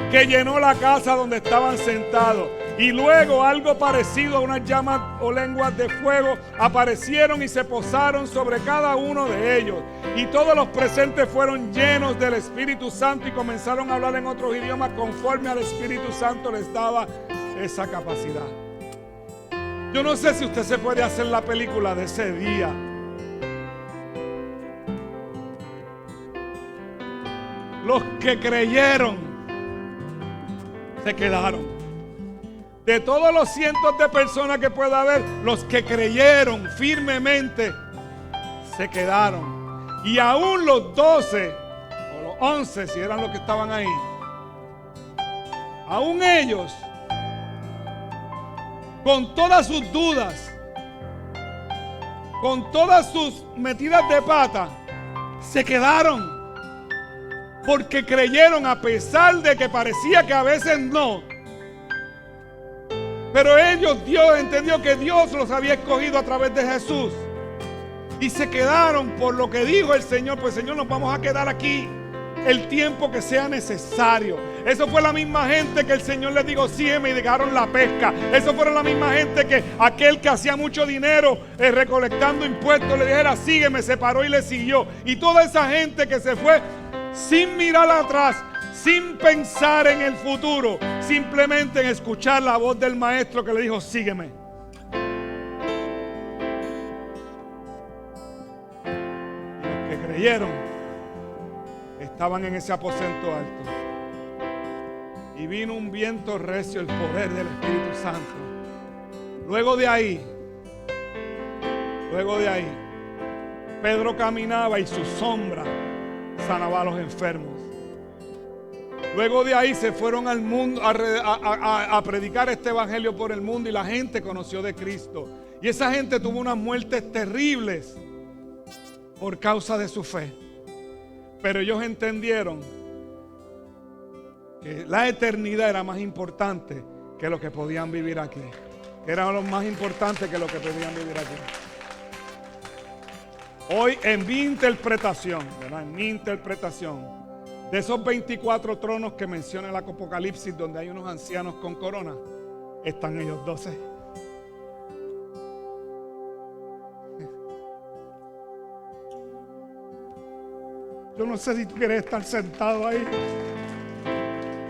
[SPEAKER 1] Que llenó la casa donde estaban sentados. Y luego algo parecido a unas llamas o lenguas de fuego aparecieron y se posaron sobre cada uno de ellos. Y todos los presentes fueron llenos del Espíritu Santo y comenzaron a hablar en otros idiomas conforme al Espíritu Santo les daba esa capacidad. Yo no sé si usted se puede hacer la película de ese día. Los que creyeron se quedaron. De todos los cientos de personas que pueda haber, los que creyeron firmemente se quedaron. Y aún los 12 o los 11, si eran los que estaban ahí, aún ellos, con todas sus dudas, con todas sus metidas de pata, se quedaron. Porque creyeron, a pesar de que parecía que a veces no. Pero Dios entendió que Dios los había escogido a través de Jesús. Y se quedaron por lo que dijo el Señor. Pues Señor, nos vamos a quedar aquí el tiempo que sea necesario. Eso fue la misma gente que el Señor les dijo, sígueme, y dejaron la pesca. Eso fueron la misma gente que aquel que hacía mucho dinero recolectando impuestos le dijera, sígueme, se paró y le siguió. Y toda esa gente que se fue sin mirar atrás, sin pensar en el futuro, simplemente en escuchar la voz del maestro que le dijo, sígueme. Y los que creyeron estaban en ese aposento alto. Y vino un viento recio, el poder del Espíritu Santo. Luego de ahí, Pedro caminaba y su sombra sanaba a los enfermos. Luego de ahí se fueron al mundo a predicar este evangelio por el mundo, y la gente conoció de Cristo. Y esa gente tuvo unas muertes terribles por causa de su fe. Pero ellos entendieron que la eternidad era más importante que lo que podían vivir aquí. Era lo más importante que lo que podían vivir aquí. Hoy, en mi interpretación, ¿verdad? En mi interpretación, de esos 24 tronos que menciona el Apocalipsis, donde hay unos ancianos con corona, están ellos 12. Yo no sé si tú quieres estar sentado ahí.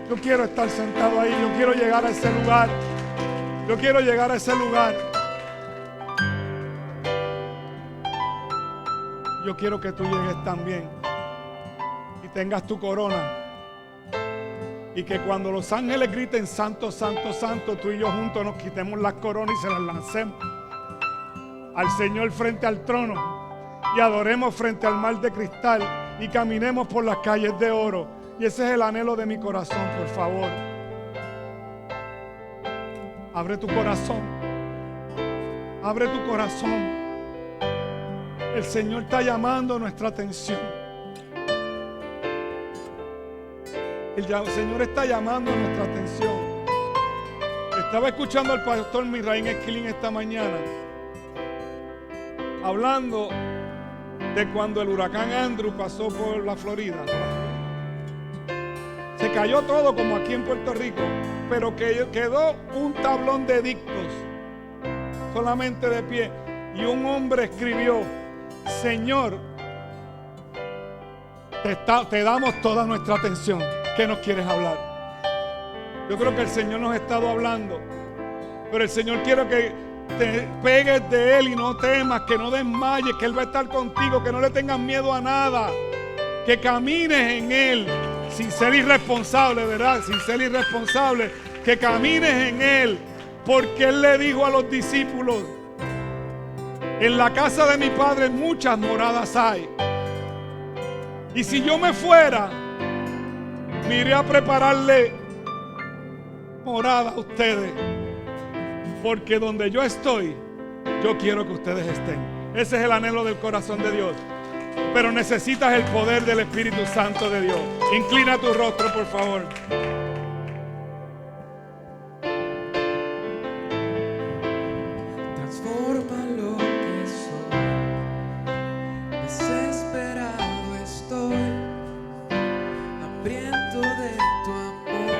[SPEAKER 1] Yo quiero estar sentado ahí. Yo quiero llegar a ese lugar. Yo quiero llegar a ese lugar. Yo quiero que tú llegues también y tengas tu corona. Y que cuando los ángeles griten santo, santo, santo, tú y yo juntos nos quitemos las coronas y se las lancemos al Señor frente al trono. Y adoremos frente al mar de cristal. Y caminemos por las calles de oro. Y ese es el anhelo de mi corazón, por favor. Abre tu corazón. Abre tu corazón. El Señor está llamando nuestra atención. El Señor está llamando nuestra atención. Estaba escuchando al pastor Misraín Esquilín esta mañana, hablando de cuando el huracán Andrew pasó por la Florida. Se cayó todo como aquí en Puerto Rico, pero quedó un tablón de edictos solamente de pie. Y un hombre escribió, Señor, te damos toda nuestra atención. ¿Qué nos quieres hablar? Yo creo que el Señor nos ha estado hablando, pero el Señor quiere que te pegues de Él y no temas, que no desmayes, que Él va a estar contigo, que no le tengas miedo a nada, que camines en Él sin ser irresponsable, ¿verdad? Sin ser irresponsable, que camines en Él, porque Él le dijo a los discípulos, en la casa de mi Padre muchas moradas hay, y si yo me fuera, me iré a prepararle morada a ustedes. Porque donde yo estoy, yo quiero que ustedes estén. Ese es el anhelo del corazón de Dios. Pero necesitas el poder del Espíritu Santo de Dios. Inclina tu rostro, por favor.
[SPEAKER 2] Transforma lo que soy. Desesperado estoy, hambriento de tu amor.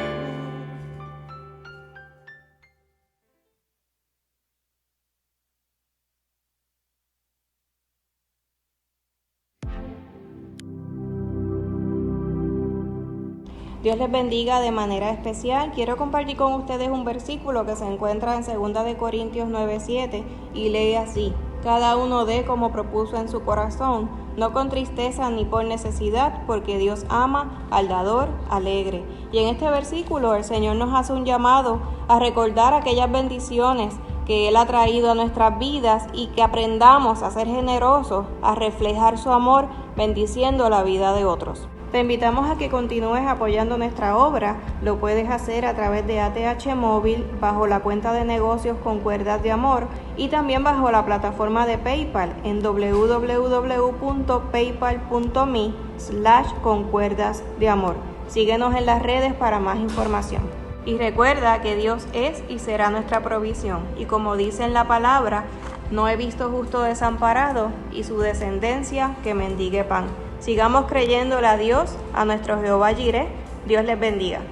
[SPEAKER 3] Dios les bendiga de manera especial. Quiero compartir con ustedes un versículo que se encuentra en 2 de Corintios 9:7 y lee así: cada uno dé como propuso en su corazón, no con tristeza ni por necesidad, porque Dios ama al dador alegre. Y en este versículo el Señor nos hace un llamado a recordar aquellas bendiciones que Él ha traído a nuestras vidas y que aprendamos a ser generosos, a reflejar su amor, bendiciendo la vida de otros. Te invitamos a que continúes apoyando nuestra obra. Lo puedes hacer a través de ATH Móvil, bajo la cuenta de negocios Concuerdas de Amor y también bajo la plataforma de PayPal en www.paypal.me/Concuerdas de Amor. Síguenos en las redes para más información. Y recuerda que Dios es y será nuestra provisión. Y como dice en la palabra, no he visto justo desamparado y su descendencia que mendigue pan. Sigamos creyéndole a Dios, a nuestro Jehová Jireh. Dios les bendiga.